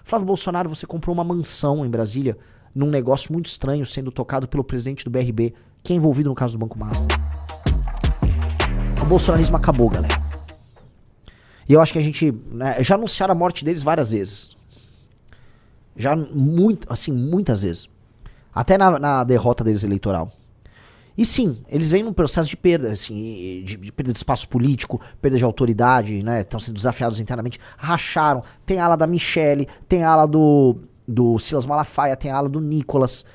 Flávio Bolsonaro, você comprou uma mansão em Brasília, num negócio muito estranho, sendo tocado pelo presidente do BRB, que é envolvido no caso do Banco Master. O bolsonarismo acabou, galera. E eu acho que a gente, né, já anunciaram a morte deles várias vezes. Já muitas vezes. Até na derrota deles eleitoral. E sim, eles vêm num processo de perda, assim, de perda de espaço político, perda de autoridade, né? Estão sendo desafiados internamente. Racharam. Tem a ala da Michele, tem a ala do Silas Malafaia, tem a ala do Nicolas.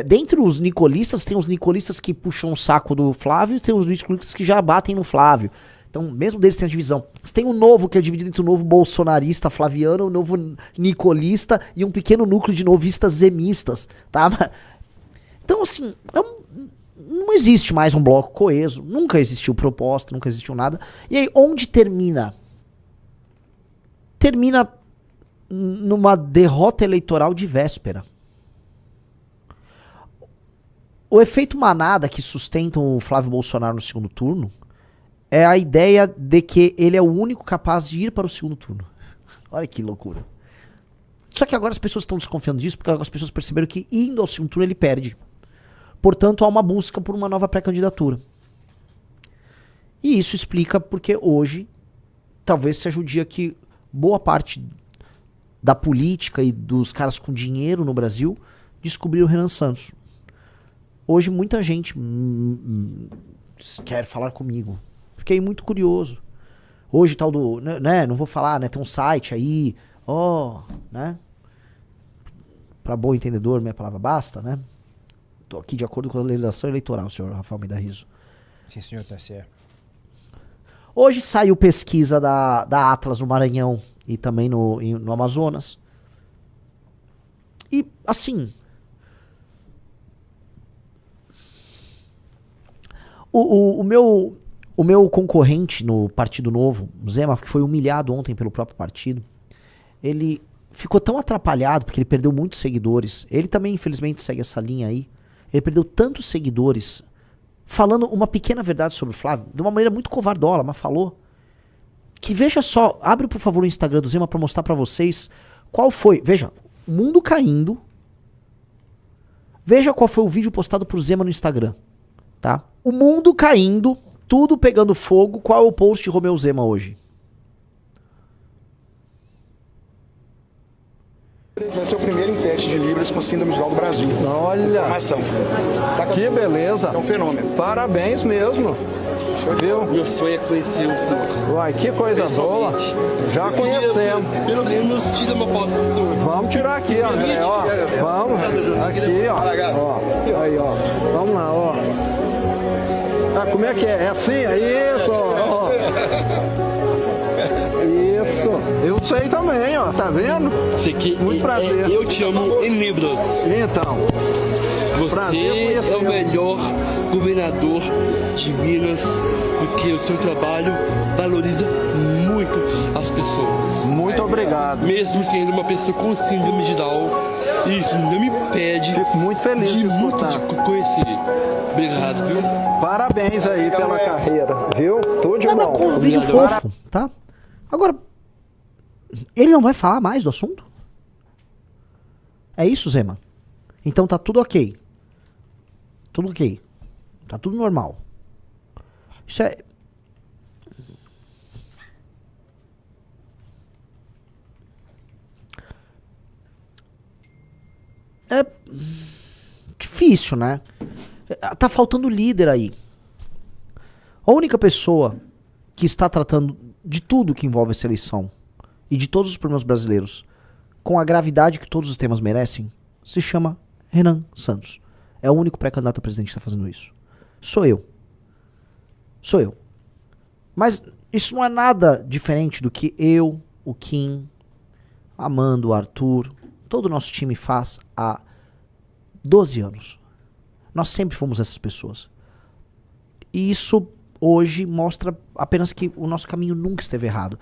Dentre os nicolistas, tem os nicolistas que puxam o saco do Flávio e tem os nicolistas que já batem no Flávio. Então, mesmo deles tem a divisão. Você tem um novo que é dividido entre o novo bolsonarista flaviano, o novo nicolista e um pequeno núcleo de novistas zemistas, tá? Então, assim, não existe mais um bloco coeso, nunca existiu proposta, nunca existiu nada. E aí, onde termina? Termina numa derrota eleitoral de véspera. O efeito manada que sustenta o Flávio Bolsonaro no segundo turno é a ideia de que ele é o único capaz de ir para o segundo turno. Olha que loucura. Só que agora as pessoas estão desconfiando disso porque as pessoas perceberam que indo ao segundo turno ele perde. Portanto, há uma busca por uma nova pré-candidatura. E isso explica porque hoje talvez seja o dia que boa parte da política e dos caras com dinheiro no Brasil descobriram o Renan Santos. Hoje muita gente quer falar comigo. Fiquei muito curioso. Hoje tal do, né, não vou falar, né, tem um site aí, né? Para bom entendedor, minha palavra basta, né? Tô aqui de acordo com a legislação eleitoral, senhor Rafael Almeida Rizzo. Sim, senhor TSE. Hoje saiu pesquisa da Atlas no Maranhão e também no Amazonas. E, assim, o meu concorrente no Partido Novo, o Zema, que foi humilhado ontem pelo próprio partido, ele ficou tão atrapalhado porque ele perdeu muitos seguidores. Ele também, infelizmente, segue essa linha aí. Ele perdeu tantos seguidores falando uma pequena verdade sobre o Flávio, de uma maneira muito covardola, mas falou. Que veja só, abre por favor o Instagram do Zema pra mostrar pra vocês qual foi. Veja, o mundo caindo. Veja qual foi o vídeo postado por Zema no Instagram, tá? O mundo caindo, tudo pegando fogo. Qual é o post de Romeu Zema hoje? Vai ser o primeiro em teste de Libras com síndrome de Down do Brasil. Olha, Informação. Que beleza. Isso é um fenômeno. Parabéns mesmo. Viu? Meu sonho é conhecer o senhor. Uai, que coisa boa. Já conhecemos. Pelo menos tira uma foto do senhor. Vamos tirar aqui, ó. Vamos. Aqui, ó. Aí, ó. Vamos lá, ó. Ah, como é que é? É assim? É isso, ó. Isso. Eu sei também, ó. Tá vendo? Muito prazer. Eu te amo em Libras. Então. Você é o melhor governador de Minas, porque o seu trabalho valoriza muito as pessoas. Muito obrigado. Mesmo sendo uma pessoa com síndrome de Down, isso não me impede. Fico muito feliz de escutar. De conhecer. Obrigado, viu? Parabéns aí pela carreira, viu? Tudo de Nada bom. com o vídeo fofo, tá? Agora, ele não vai falar mais do assunto? É isso, Zema? Então tá tudo ok. Tudo ok. Tá tudo normal. Isso é... É difícil, né? Tá faltando líder aí. A única pessoa que está tratando de tudo que envolve essa eleição e de todos os problemas brasileiros com a gravidade que todos os temas merecem se chama Renan Santos. É o único pré-candidato a presidente que está fazendo isso. Sou eu. Mas isso não é nada diferente do que eu, o Kim, Amando, o Arthur, todo o nosso time faz há 12 anos. Nós sempre fomos essas pessoas. E isso hoje mostra apenas que o nosso caminho nunca esteve errado.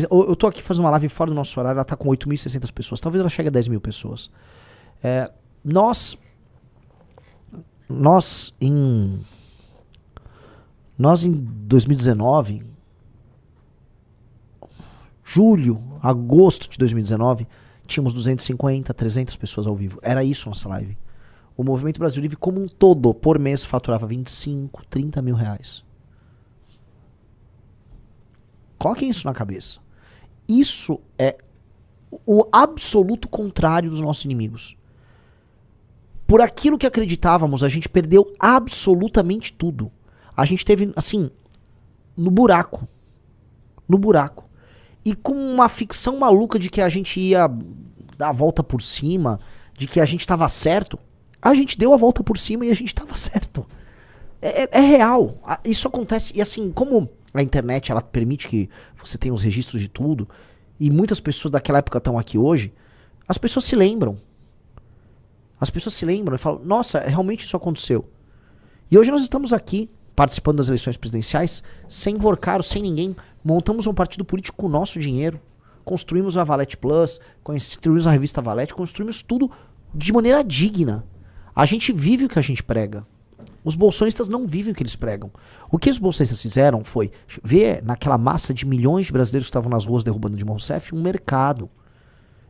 Eu tô aqui fazendo uma live fora do nosso horário, ela tá com 8.600 pessoas. Talvez ela chegue a 10 mil pessoas. Nós em 2019, julho, agosto de 2019, tínhamos 250, 300 pessoas ao vivo. Era isso a nossa live. O Movimento Brasil Livre como um todo, por mês, faturava 25, 30 mil reais. Coloquem isso na cabeça. Isso é o absoluto contrário dos nossos inimigos. Por aquilo que acreditávamos, a gente perdeu absolutamente tudo. A gente teve, assim, no buraco. No buraco. E com uma ficção maluca de que a gente ia dar a volta por cima, de que a gente estava certo, a gente deu a volta por cima e a gente estava certo. É real. Isso acontece. E assim, como a internet ela permite que você tenha os registros de tudo, e muitas pessoas daquela época estão aqui hoje, as pessoas se lembram. As pessoas se lembram e falam, nossa, realmente isso aconteceu. E hoje nós estamos aqui, participando das eleições presidenciais, sem Vorcaro, sem ninguém. Montamos um partido político com o nosso dinheiro. Construímos a Valete Plus, construímos a revista Valete, construímos tudo de maneira digna. A gente vive o que a gente prega. Os bolsonistas não vivem o que eles pregam. O que os bolsonistas fizeram foi ver naquela massa de milhões de brasileiros que estavam nas ruas derrubando Dilma Rousseff um mercado.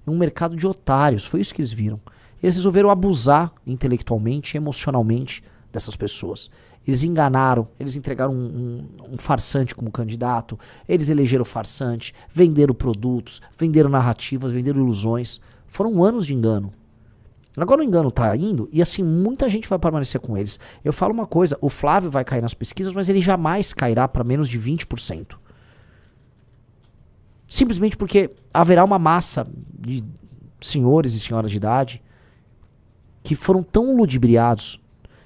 Um mercado de otários. Foi isso que eles viram. Eles resolveram abusar intelectualmente e emocionalmente dessas pessoas. Eles enganaram, eles entregaram um farsante como candidato, eles elegeram farsante, venderam produtos, venderam narrativas, venderam ilusões. Foram anos de engano. Agora o engano tá indo e assim, muita gente vai permanecer com eles. Eu falo uma coisa, o Flávio vai cair nas pesquisas, mas ele jamais cairá para menos de 20%. Simplesmente porque haverá uma massa de senhores e senhoras de idade que foram tão ludibriados,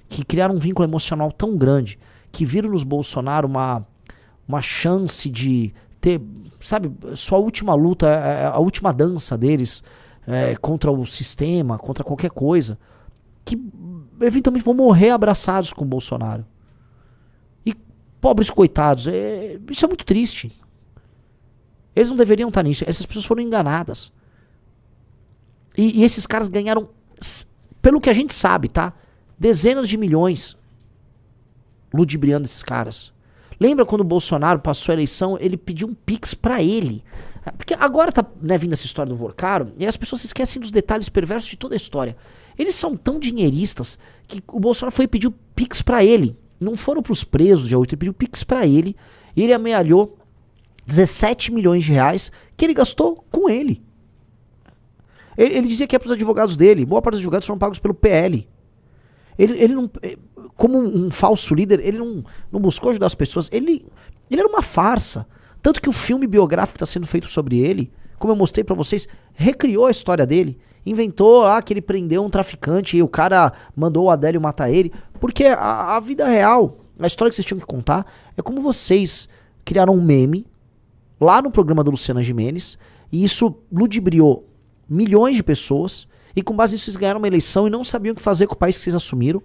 que criaram um vínculo emocional tão grande, que viram nos Bolsonaro uma chance de ter, sabe, sua última luta, a última dança deles contra o sistema, contra qualquer coisa, que eventualmente vão morrer abraçados com o Bolsonaro. E pobres coitados, isso é muito triste. Eles não deveriam estar nisso, essas pessoas foram enganadas. E esses caras ganharam, pelo que a gente sabe, tá? Dezenas de milhões ludibriando esses caras. Lembra quando o Bolsonaro passou a eleição, ele pediu um Pix pra ele. Porque agora tá vindo essa história do Vorcaro, e as pessoas se esquecem dos detalhes perversos de toda a história. Eles são tão dinheiristas que o Bolsonaro foi pedir o Pix pra ele. Não foram pros presos de 8, ele pediu o Pix pra ele. E ele amealhou 17 milhões de reais que ele gastou com ele. Ele dizia que é pros advogados dele. Boa parte dos advogados foram pagos pelo PL. Ele não, como um falso líder, ele não buscou ajudar as pessoas. Ele era uma farsa. Tanto que o filme biográfico que está sendo feito sobre ele, como eu mostrei pra vocês, recriou a história dele. Inventou lá que ele prendeu um traficante e o cara mandou o Adélio matar ele. Porque a vida real, a história que vocês tinham que contar, é como vocês criaram um meme lá no programa da Luciana Gimenez, e isso ludibriou milhões de pessoas, e com base nisso vocês ganharam uma eleição e não sabiam o que fazer com o país que vocês assumiram,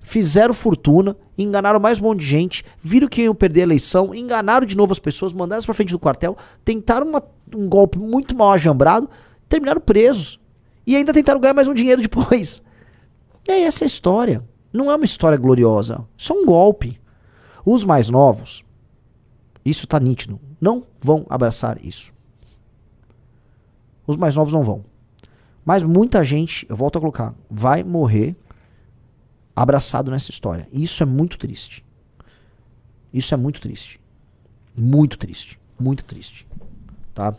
fizeram fortuna, enganaram mais um monte de gente, viram que iam perder a eleição, enganaram de novo as pessoas, mandaram pra frente do quartel, tentaram um golpe muito mal ajambrado, terminaram presos, e ainda tentaram ganhar mais um dinheiro depois. E aí essa é a história. Não é uma história gloriosa, só um golpe. Os mais novos, isso tá nítido, não vão abraçar isso. Os mais novos não vão. Mas muita gente, eu volto a colocar, vai morrer abraçado nessa história. E isso é muito triste. Isso é muito triste. Muito triste. Muito triste. Tá?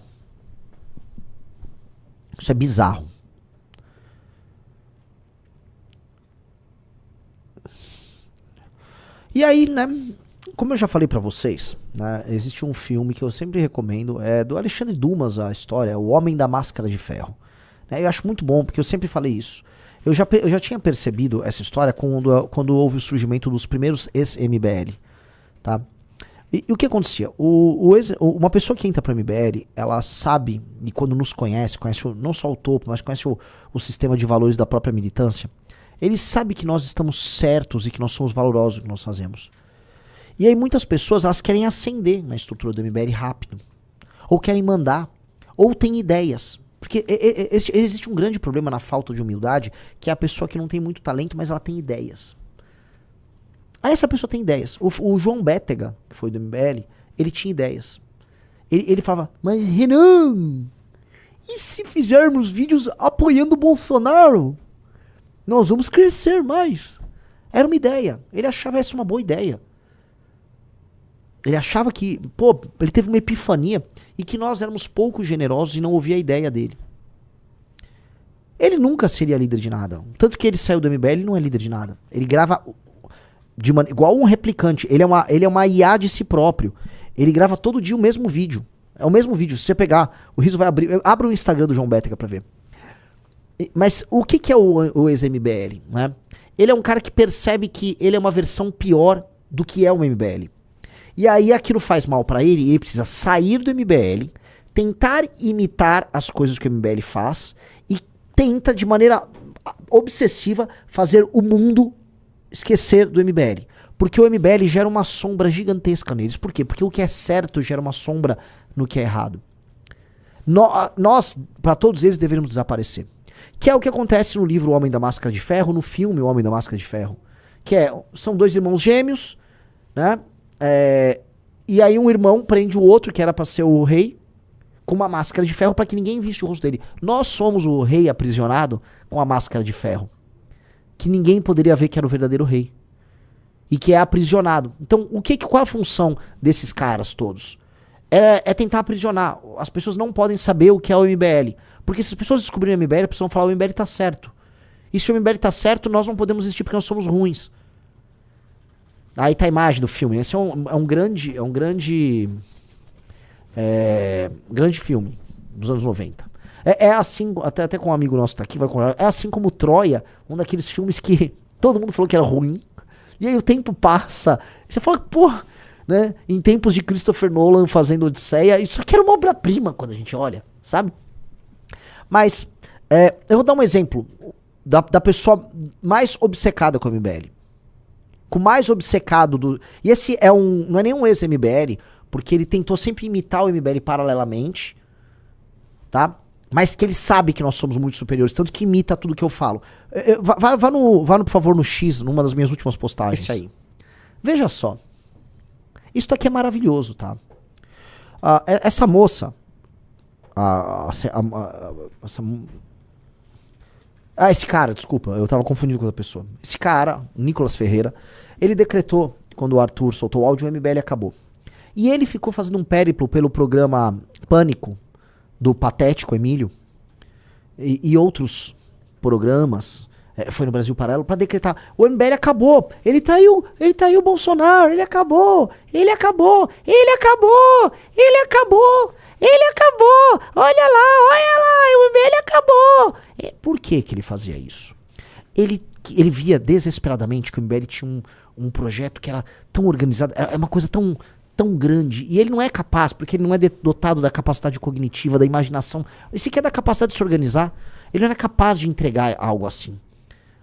Isso é bizarro. E aí, né, como eu já falei pra vocês, né, existe um filme que eu sempre recomendo, é do Alexandre Dumas, a história, O Homem da Máscara de Ferro. Eu acho muito bom, porque eu sempre falei isso. Eu já tinha percebido essa história quando houve o surgimento dos primeiros ex-MBL. Tá? E o que acontecia? Uma pessoa que entra para o MBL, ela sabe, e quando nos conhece não só o topo, mas conhece o sistema de valores da própria militância, ele sabe que nós estamos certos e que nós somos valorosos no que nós fazemos. E aí muitas pessoas, elas querem ascender na estrutura do MBL rápido. Ou querem mandar. Ou têm ideias. Porque existe um grande problema na falta de humildade, que é a pessoa que não tem muito talento, mas ela tem ideias. Aí essa pessoa tem ideias. O João Bétega, que foi do MBL, ele tinha ideias. Ele falava, mas Renan, E se fizermos vídeos apoiando o Bolsonaro, nós vamos crescer mais. Era uma ideia. Ele achava essa uma boa ideia. Ele achava que, pô, ele teve uma epifania e que nós éramos pouco generosos e não ouvia a ideia dele. Ele nunca seria líder de nada. Tanto que ele saiu do MBL, ele não é líder de nada. Ele grava igual um replicante. Ele é uma IA de si próprio. Ele grava todo dia o mesmo vídeo. É o mesmo vídeo. Se você pegar, o Riso vai abrir. Abra o Instagram do João Bétega pra ver. Mas o que é o ex-MBL? Né? Ele é um cara que percebe que ele é uma versão pior do que é o MBL. E aí aquilo faz mal pra ele e ele precisa sair do MBL, tentar imitar as coisas que o MBL faz e tenta de maneira obsessiva fazer o mundo esquecer do MBL. Porque o MBL gera uma sombra gigantesca neles. Por quê? Porque o que é certo gera uma sombra no que é errado. Nós, para todos eles, deveríamos desaparecer. Que é o que acontece no livro O Homem da Máscara de Ferro, no filme O Homem da Máscara de Ferro. São dois irmãos gêmeos, né? E aí um irmão prende o outro, que era pra ser o rei, com uma máscara de ferro para que ninguém visse o rosto dele. Nós somos o rei aprisionado com a máscara de ferro. Que ninguém poderia ver que era o verdadeiro rei. E que é aprisionado. Então, qual é a função desses caras todos? É tentar aprisionar. As pessoas não podem saber o que é o MBL. Porque se as pessoas descobrirem o MBL, as pessoas vão falar o MBL tá certo. E se o MBL tá certo, nós não podemos existir porque nós somos ruins. Aí tá a imagem do filme. Esse é um grande filme dos anos 90. É assim, até com um amigo nosso que tá aqui, é assim como Troia, um daqueles filmes que todo mundo falou que era ruim. E aí o tempo passa. E você fala, pô, né? Em tempos de Christopher Nolan fazendo Odisseia, isso aqui era uma obra-prima quando a gente olha, sabe? Mas eu vou dar um exemplo da pessoa mais obcecada com o MBL. Com o mais obcecado do... E esse não é nenhum ex-MBL, porque ele tentou sempre imitar o MBL paralelamente, tá? Mas que ele sabe que nós somos muito superiores, tanto que imita tudo que eu falo. Vá por favor, no X, numa das minhas últimas postagens. Isso aí. Veja só. Isso aqui é maravilhoso, tá? Essa moça... esse cara, desculpa, eu tava confundindo com outra pessoa. Esse cara, Nicolas Ferreira, ele decretou, quando o Arthur soltou o áudio, o MBL acabou. E ele ficou fazendo um périplo pelo programa Pânico, do Patético Emílio, e outros programas, foi no Brasil Paralelo, pra decretar, o MBL acabou, ele traiu o Bolsonaro, ele acabou, olha lá, o MBL acabou. Por que ele fazia isso? Ele via desesperadamente que o MBL tinha um projeto que era tão organizado, é uma coisa tão grande, e ele não é capaz, porque ele não é dotado da capacidade cognitiva, da imaginação, e sequer da capacidade de se organizar, ele não era capaz de entregar algo assim.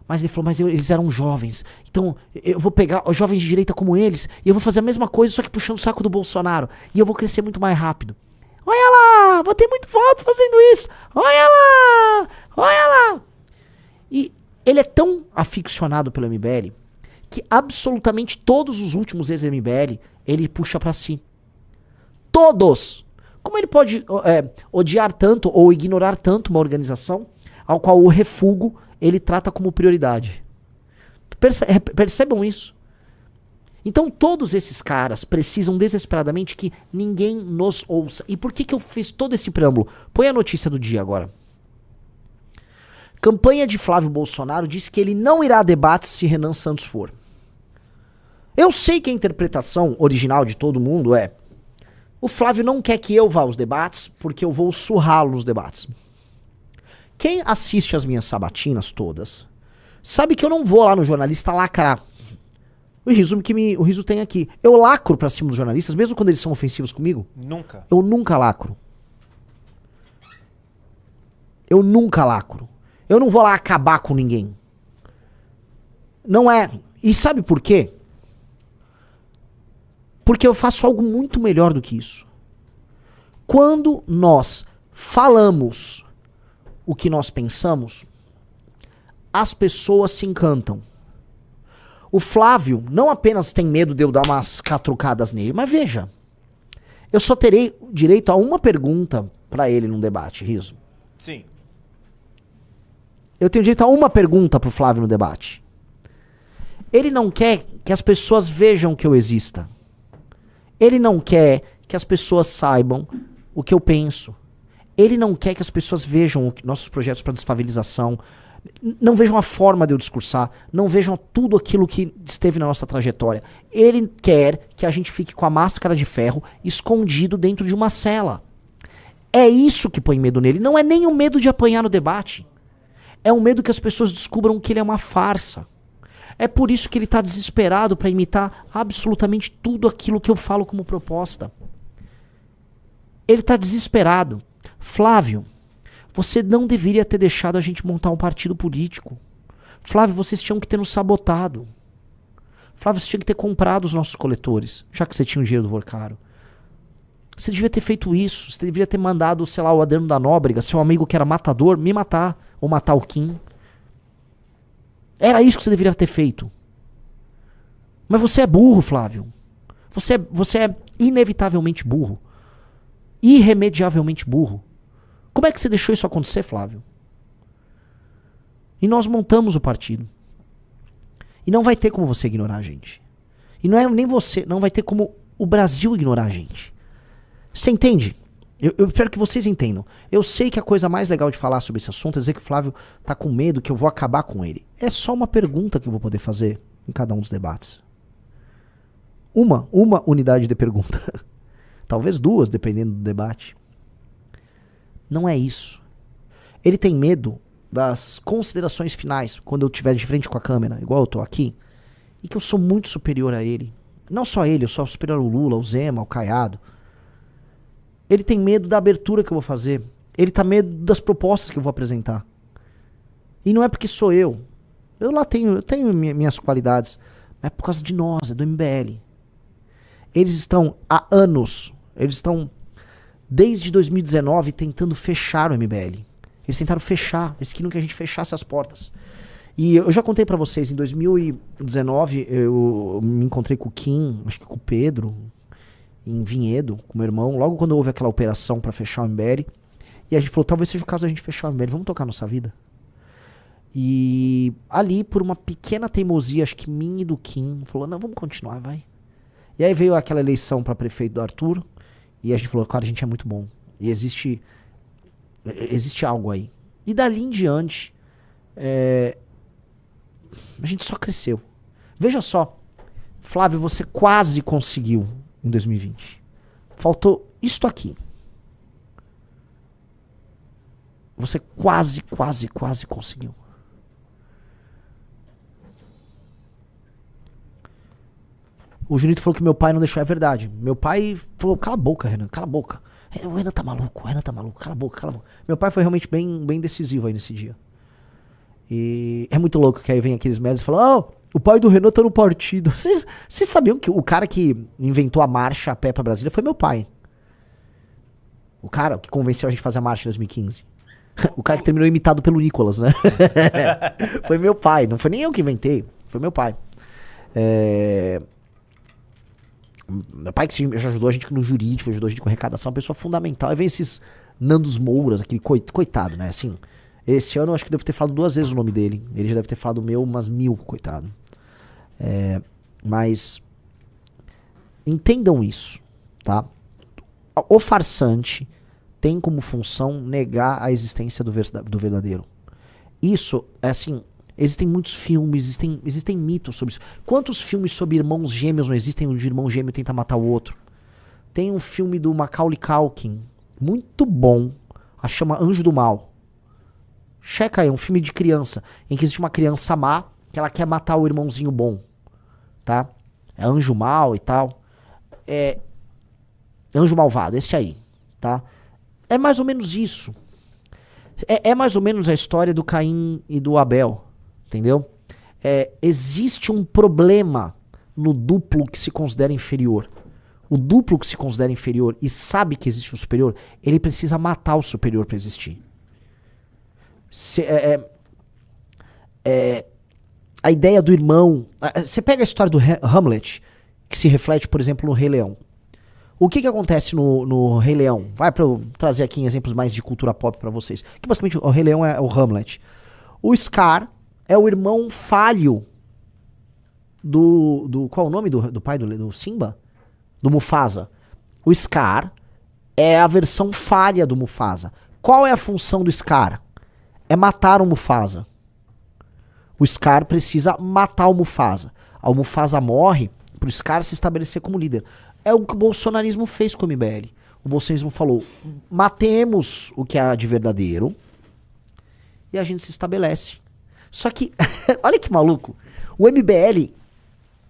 Mas ele falou, eles eram jovens, então eu vou pegar os jovens de direita como eles, e eu vou fazer a mesma coisa, só que puxando o saco do Bolsonaro, e eu vou crescer muito mais rápido. Olha lá, vou ter muito voto fazendo isso, olha lá. E ele é tão aficionado pelo MBL, que absolutamente todos os últimos ex-MBL, ele puxa pra si. Todos! Como ele pode odiar tanto ou ignorar tanto uma organização ao qual o refúgio ele trata como prioridade? Percebam isso. Então todos esses caras precisam desesperadamente que ninguém nos ouça. E por que eu fiz todo esse preâmbulo? Põe a notícia do dia agora. Campanha de Flávio Bolsonaro diz que ele não irá a debates se Renan Santos for. Eu sei que a interpretação original de todo mundo é: o Flávio não quer que eu vá aos debates porque eu vou surrá-lo nos debates. Quem assiste as minhas sabatinas todas sabe que eu não vou lá no jornalista lacrar. O Riso tem aqui. Eu lacro pra cima dos jornalistas, mesmo quando eles são ofensivos comigo? Nunca. Eu nunca lacro. Eu nunca lacro. Eu não vou lá acabar com ninguém. Não é. E sabe por quê? Porque eu faço algo muito melhor do que isso. Quando nós falamos o que nós pensamos, as pessoas se encantam. O Flávio não apenas tem medo de eu dar umas catrucadas nele, mas veja, eu só terei direito a uma pergunta pra ele num debate, Riso. Sim. Eu tenho direito a uma pergunta pro Flávio no debate. Ele não quer que as pessoas vejam que eu exista. Ele não quer que as pessoas saibam o que eu penso. Ele não quer que as pessoas vejam nossos projetos para desfavelização, não vejam a forma de eu discursar, não vejam tudo aquilo que esteve na nossa trajetória. Ele quer que a gente fique com a máscara de ferro escondido dentro de uma cela. É isso que põe medo nele. Não é nem o medo de apanhar no debate. É o medo que as pessoas descubram que ele é uma farsa. É por isso que ele está desesperado para imitar absolutamente tudo aquilo que eu falo como proposta. Ele está desesperado. Flávio, você não deveria ter deixado a gente montar um partido político. Flávio, vocês tinham que ter nos sabotado. Flávio, você tinha que ter comprado os nossos coletores, já que você tinha o dinheiro do Vorcaro. Você devia ter feito isso. Você deveria ter mandado, sei lá, o Adriano da Nóbrega, seu amigo que era matador, me matar. Ou matar o Kim. Era isso que você deveria ter feito. Mas você é burro, Flávio. Você é inevitavelmente burro. Irremediavelmente burro. Como é que você deixou isso acontecer, Flávio? E nós montamos o partido. E não vai ter como você ignorar a gente. E não é nem você, não vai ter como o Brasil ignorar a gente. Você entende? Eu espero que vocês entendam. Eu sei que a coisa mais legal de falar sobre esse assunto é dizer que o Flávio tá com medo que eu vou acabar com ele. É só uma pergunta que eu vou poder fazer em cada um dos debates. Uma unidade de pergunta. Talvez duas, dependendo do debate. Não é isso. Ele tem medo das considerações finais, quando eu estiver de frente com a câmera, igual eu tô aqui, e que eu sou muito superior a ele. Não só ele, eu sou superior ao Lula, ao Zema, ao Caiado. Ele tem medo da abertura que eu vou fazer. Ele tá medo das propostas que eu vou apresentar. E não é porque sou eu. Eu tenho minhas qualidades. É por causa de nós, é do MBL. Eles estão há anos, eles estão desde 2019 tentando fechar o MBL. Eles tentaram fechar, eles queriam que a gente fechasse as portas. E eu já contei pra vocês, em 2019 eu me encontrei com o Kim, acho que com o Pedro, em Vinhedo, com meu irmão, logo quando houve aquela operação pra fechar o MBL. E a gente falou, talvez seja o caso da gente fechar o MBL, vamos tocar nossa vida. E ali, por uma pequena teimosia, acho que minha e do Kim, falou, não, vamos continuar, vai. E aí veio aquela eleição pra prefeito do Arthur, e a gente falou, cara, a gente é muito bom. E existe algo aí. E dali em diante, a gente só cresceu. Veja só, Flávio, você quase conseguiu em 2020. Faltou isto aqui. Você quase conseguiu. O Junito falou que meu pai não deixou, é verdade. Meu pai falou, cala a boca, Renan, cala a boca. O Renan tá maluco, cala a boca. Meu pai foi realmente bem decisivo aí nesse dia. E é muito louco que aí vem aqueles merdas e falam, o pai do Renan tá no partido. Vocês sabiam que o cara que inventou a marcha a pé pra Brasília foi meu pai? O cara que convenceu a gente a fazer a marcha em 2015. O cara que terminou imitado pelo Nicolas, né? Foi meu pai, não foi nem eu que inventei, foi meu pai. Meu pai que já ajudou a gente no jurídico, ajudou a gente com arrecadação, uma pessoa fundamental. Aí vem esses Nandos Mouras, aquele coitado, né? Assim, esse ano eu acho que devo ter falado 2 vezes o nome dele. Ele já deve ter falado o meu umas 1000, coitado. Mas entendam isso, tá? O farsante tem como função negar a existência do verdadeiro. Isso, é assim, existem muitos filmes, existem mitos sobre isso. Quantos filmes sobre irmãos gêmeos não existem onde o irmão gêmeo tenta matar o outro? Tem um filme do Macaulay Culkin, muito bom, chama Anjo do Mal. Checa aí, um filme de criança, em que existe uma criança má, que ela quer matar o irmãozinho bom, tá? É Anjo Mal e tal. Anjo Malvado, esse aí, tá? É mais ou menos isso. É mais ou menos a história do Caim e do Abel, entendeu? Existe um problema no duplo que se considera inferior. O duplo que se considera inferior e sabe que existe um superior, ele precisa matar o superior para existir. A ideia do irmão... Você pega a história do Hamlet, que se reflete, por exemplo, no Rei Leão. O que acontece no Rei Leão? Vai pra eu trazer aqui exemplos mais de cultura pop pra vocês. Que basicamente o Rei Leão é o Hamlet. O Scar é o irmão falho qual é o nome do pai do Simba? Do Mufasa. O Scar é a versão falha do Mufasa. Qual é a função do Scar? É matar o Mufasa. O Scar precisa matar o Mufasa. O Mufasa morre pro Scar se estabelecer como líder. É o que o bolsonarismo fez com o MBL. O bolsonarismo falou, matemos o que há de verdadeiro e a gente se estabelece. Só que, olha que maluco, o MBL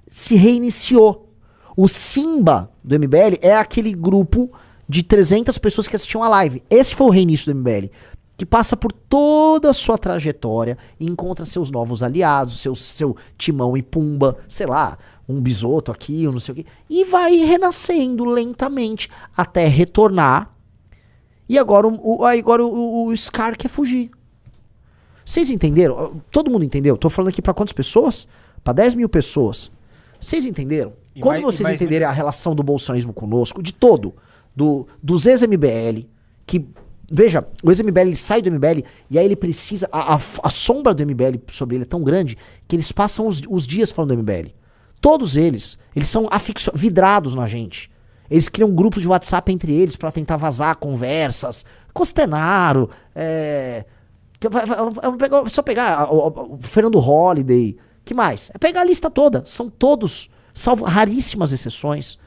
se reiniciou. O Simba do MBL é aquele grupo de 300 pessoas que assistiam a live. Esse foi o reinício do MBL, que passa por toda a sua trajetória e encontra seus novos aliados, seu Timão e Pumba, sei lá, um Bisoto aqui, não sei o quê, e vai renascendo lentamente até retornar. E agora o Scar quer fugir. Vocês entenderam? Todo mundo entendeu? Tô falando aqui pra quantas pessoas? Pra 10 mil pessoas. Vocês entenderam? Quando vocês entenderem a relação do bolsonarismo conosco, de todo, dos ex-MBL, que, veja, o ex-MBL ele sai do MBL e aí ele precisa, a sombra do MBL sobre ele é tão grande que eles passam os dias falando do MBL. Todos eles são vidrados na gente. Eles criam grupos de WhatsApp entre eles pra tentar vazar conversas. Costenaro, só pegar o Fernando Holliday, que mais? É pegar a lista toda. São todos, salvo raríssimas exceções,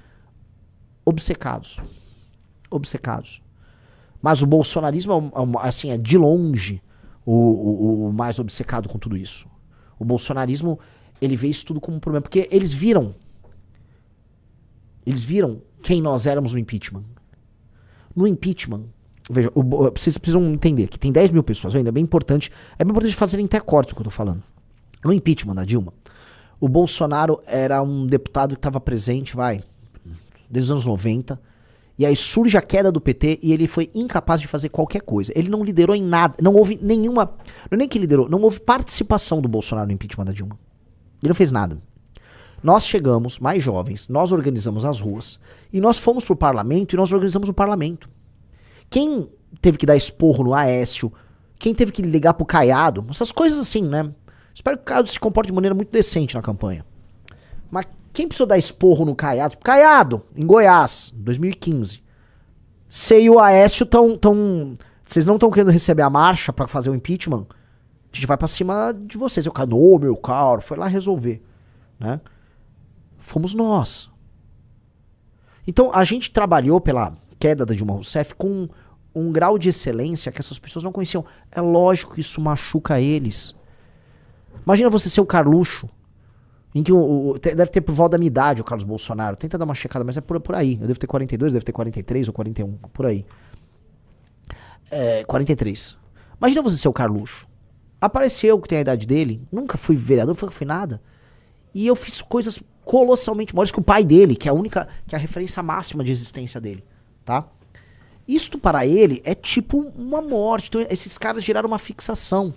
obcecados. Obcecados. Mas o bolsonarismo assim, é de longe o mais obcecado com tudo isso. O bolsonarismo, ele vê isso tudo como um problema, porque eles viram quem nós éramos no impeachment. No impeachment, veja, vocês precisam entender que tem 10 mil pessoas, ainda é bem importante fazerem até corte o que eu tô falando. No impeachment da Dilma, o Bolsonaro era um deputado que estava presente, desde os anos 90, e aí surge a queda do PT e ele foi incapaz de fazer qualquer coisa. Ele não liderou em nada, não houve nenhuma, não é nem que liderou, não houve participação do Bolsonaro no impeachment da Dilma. Ele não fez nada. Nós chegamos, mais jovens, nós organizamos as ruas, e nós fomos pro parlamento e nós organizamos o parlamento. Quem teve que dar esporro no Aécio, quem teve que ligar pro Caiado, essas coisas assim, né? Espero que o Caiado se comporte de maneira muito decente na campanha. Mas quem precisou dar esporro no Caiado? Caiado, em Goiás, 2015. Você e o Aécio vocês não estão querendo receber a marcha pra fazer o impeachment? A gente vai pra cima de vocês. Eu, meu caro, foi lá resolver, né? Fomos nós. Então, a gente trabalhou pela queda da Dilma Rousseff com um grau de excelência que essas pessoas não conheciam. É lógico que isso machuca eles. Imagina você ser o Carluxo, em que deve ter por volta da minha idade o Carlos Bolsonaro. Tenta dar uma checada, mas é por aí. Eu devo ter 42, deve ter 43 ou 41, por aí. 43. Imagina você ser o Carluxo. Apareceu que tem a idade dele, nunca fui vereador, nunca fui nada. E eu fiz coisas colossalmente maiores que o pai dele, que é a referência máxima de existência dele, tá? Isto para ele é tipo uma morte. Então esses caras geraram uma fixação.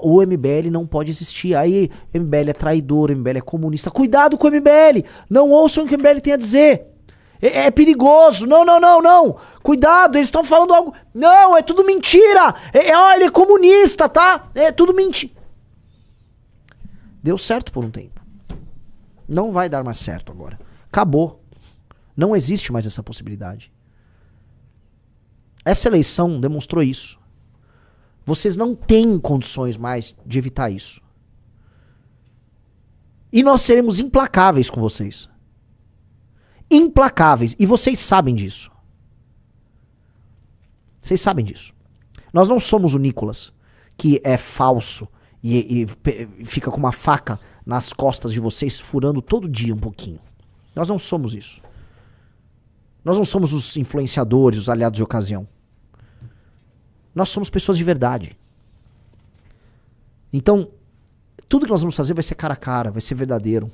O MBL não pode existir. Aí MBL é traidor, MBL é comunista. Cuidado com o MBL! Não ouçam o que o MBL tem a dizer. É perigoso. Não. Cuidado, eles estão falando algo. Não, é tudo mentira. Ele é comunista, tá? É tudo mentira. Deu certo por um tempo. Não vai dar mais certo agora. Acabou. Não existe mais essa possibilidade. Essa eleição demonstrou isso. Vocês não têm condições mais de evitar isso. E nós seremos implacáveis com vocês. Implacáveis. E vocês sabem disso. Vocês sabem disso. Nós não somos o Nicolas, que é falso e fica com uma faca nas costas de vocês, furando todo dia um pouquinho. Nós não somos isso. Nós não somos os influenciadores, os aliados de ocasião. Nós somos pessoas de verdade. Então, tudo que nós vamos fazer vai ser cara a cara, vai ser verdadeiro.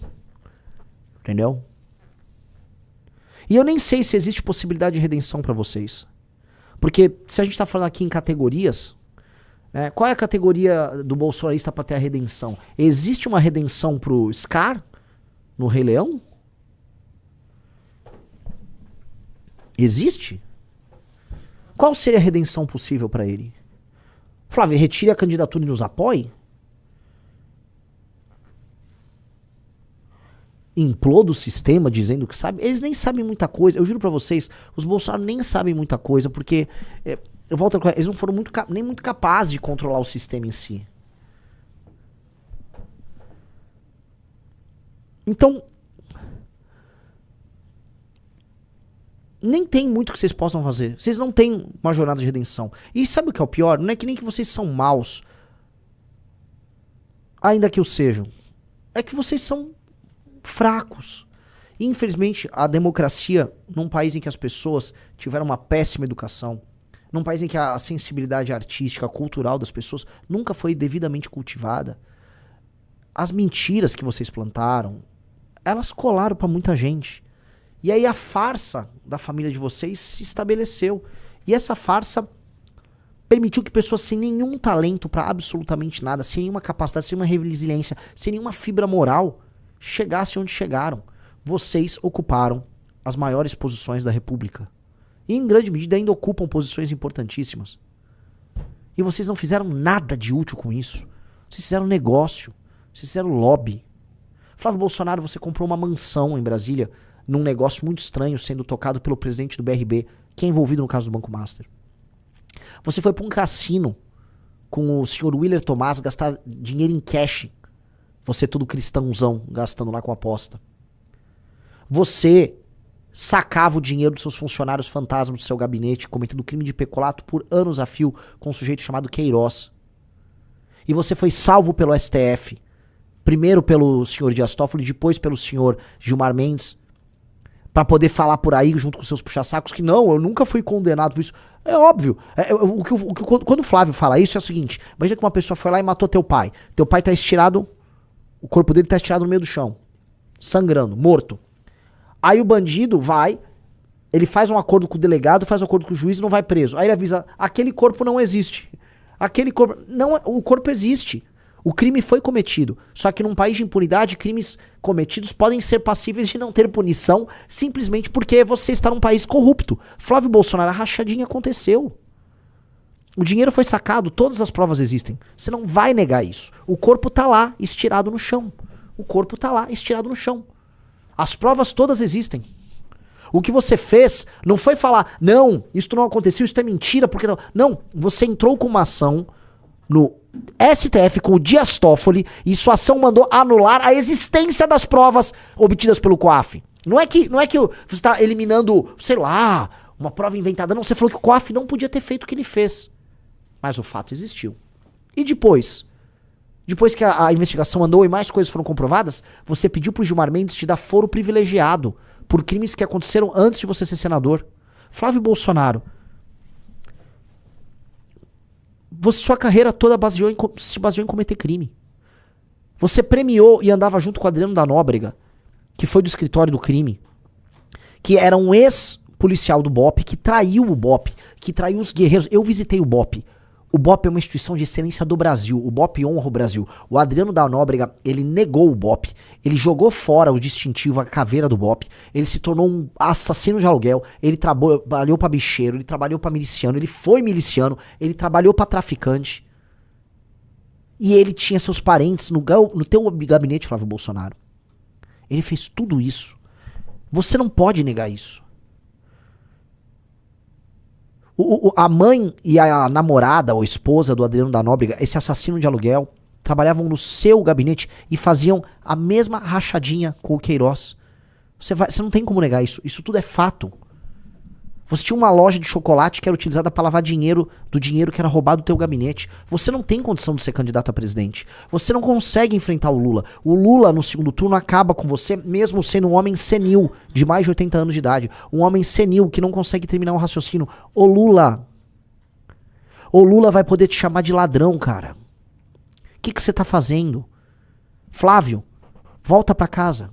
Entendeu? E eu nem sei se existe possibilidade de redenção pra vocês. Porque se a gente tá falando aqui em categorias, né, qual é a categoria do bolsonarista pra ter a redenção? Existe uma redenção pro Scar no Rei Leão? Existe? Qual seria a redenção possível para ele? Flávio, retire a candidatura e nos apoie? Imploda o sistema dizendo que sabe? Eles nem sabem muita coisa. Eu juro pra vocês, os Bolsonaro nem sabem muita coisa, porque, eu volto a falar, eles não foram nem muito capazes de controlar o sistema em si. Então, nem tem muito que vocês possam fazer. Vocês não têm uma jornada de redenção. E sabe o que é o pior? Não é que nem que vocês são maus, ainda que o sejam. É que vocês são fracos. E, infelizmente, a democracia, num país em que as pessoas tiveram uma péssima educação, num país em que a sensibilidade artística, cultural das pessoas nunca foi devidamente cultivada, as mentiras que vocês plantaram, elas colaram pra muita gente. E aí a farsa da família de vocês se estabeleceu. E essa farsa permitiu que pessoas sem nenhum talento pra absolutamente nada, sem nenhuma capacidade, sem nenhuma resiliência, sem nenhuma fibra moral, chegassem onde chegaram. Vocês ocuparam as maiores posições da República. E em grande medida ainda ocupam posições importantíssimas. E vocês não fizeram nada de útil com isso. Vocês fizeram negócio. Vocês fizeram lobby. Flávio Bolsonaro, você comprou uma mansão em Brasília, num negócio muito estranho, sendo tocado pelo presidente do BRB, que é envolvido no caso do Banco Master. Você foi para um cassino com o senhor Willer Tomás gastar dinheiro em cash. Você todo cristãozão, gastando lá com aposta. Você sacava o dinheiro dos seus funcionários fantasmas do seu gabinete, cometendo crime de peculato por anos a fio com um sujeito chamado Queiroz. E você foi salvo pelo STF. Primeiro pelo senhor Dias Toffoli, depois pelo senhor Gilmar Mendes, pra poder falar por aí junto com seus puxa-sacos que não, eu nunca fui condenado por isso. É óbvio. Quando o Flávio fala isso é o seguinte: imagina que uma pessoa foi lá e matou teu pai. Teu pai tá estirado, o corpo dele tá estirado no meio do chão, sangrando, morto. Aí o bandido vai, ele faz um acordo com o delegado, faz um acordo com o juiz e não vai preso. Aí ele avisa: aquele corpo não existe. Aquele corpo. Não, o corpo existe. O crime foi cometido, só que num país de impunidade, crimes cometidos podem ser passíveis de não ter punição simplesmente porque você está num país corrupto. Flávio Bolsonaro, a rachadinha aconteceu. O dinheiro foi sacado, todas as provas existem. Você não vai negar isso. O corpo tá lá, estirado no chão. O corpo tá lá, estirado no chão. As provas todas existem. O que você fez não foi falar, não, isso não aconteceu, isso é mentira, porque não. Não, você entrou com uma ação no STF com o Dias Toffoli e sua ação mandou anular a existência das provas obtidas pelo COAF. Não é que você está eliminando, sei lá, uma prova inventada. Não, você falou que o COAF não podia ter feito o que ele fez. Mas o fato existiu. E depois que a investigação andou e mais coisas foram comprovadas, você pediu pro Gilmar Mendes te dar foro privilegiado por crimes que aconteceram antes de você ser senador. Flávio Bolsonaro, sua carreira toda se baseou em cometer crime. Você premiou e andava junto com o Adriano da Nóbrega, que foi do escritório do crime, que era um ex-policial do BOPE, que traiu o BOPE, que traiu os guerreiros. Eu visitei o BOPE. O BOPE é uma instituição de excelência do Brasil. O BOPE honra o Brasil. O Adriano da Nóbrega, ele negou o BOPE. Ele jogou fora o distintivo, a caveira do BOPE. Ele se tornou um assassino de aluguel. Ele trabalhou pra bicheiro, ele trabalhou pra miliciano, ele foi miliciano, ele trabalhou pra traficante. E ele tinha seus parentes no teu gabinete, Flávio Bolsonaro. Ele fez tudo isso. Você não pode negar isso. A mãe e a namorada ou esposa do Adriano da Nóbrega, esse assassino de aluguel, trabalhavam no seu gabinete e faziam a mesma rachadinha com o Queiroz. Você não tem como negar isso. Isso tudo é fato. Você tinha uma loja de chocolate que era utilizada para lavar dinheiro do dinheiro que era roubado do teu gabinete. Você não tem condição de ser candidato a presidente. Você não consegue enfrentar o Lula. O Lula, no segundo turno, acaba com você, mesmo sendo um homem senil, de mais de 80 anos de idade. Um homem senil que não consegue terminar um raciocínio. O Lula vai poder te chamar de ladrão, cara. O que você tá fazendo? Flávio, volta pra casa.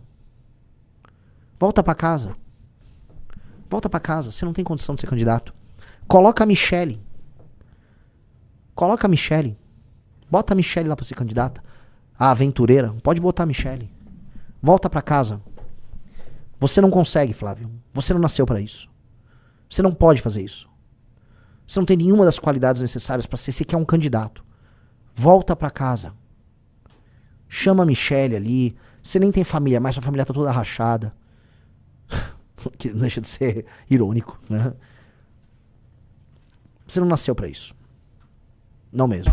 Volta pra casa. Volta pra casa, você não tem condição de ser candidato. Coloca a Michele. Coloca a Michele. Bota a Michele lá pra ser candidata. A aventureira, pode botar a Michele. Volta pra casa. Você não consegue, Flávio. Você não nasceu pra isso. Você não pode fazer isso. Você não tem nenhuma das qualidades necessárias para ser sequer um candidato. Volta para casa. Chama a Michelle ali. Você nem tem família, mas sua família tá toda rachada. Que não deixa de ser irônico, né? Você não nasceu para isso. Não mesmo.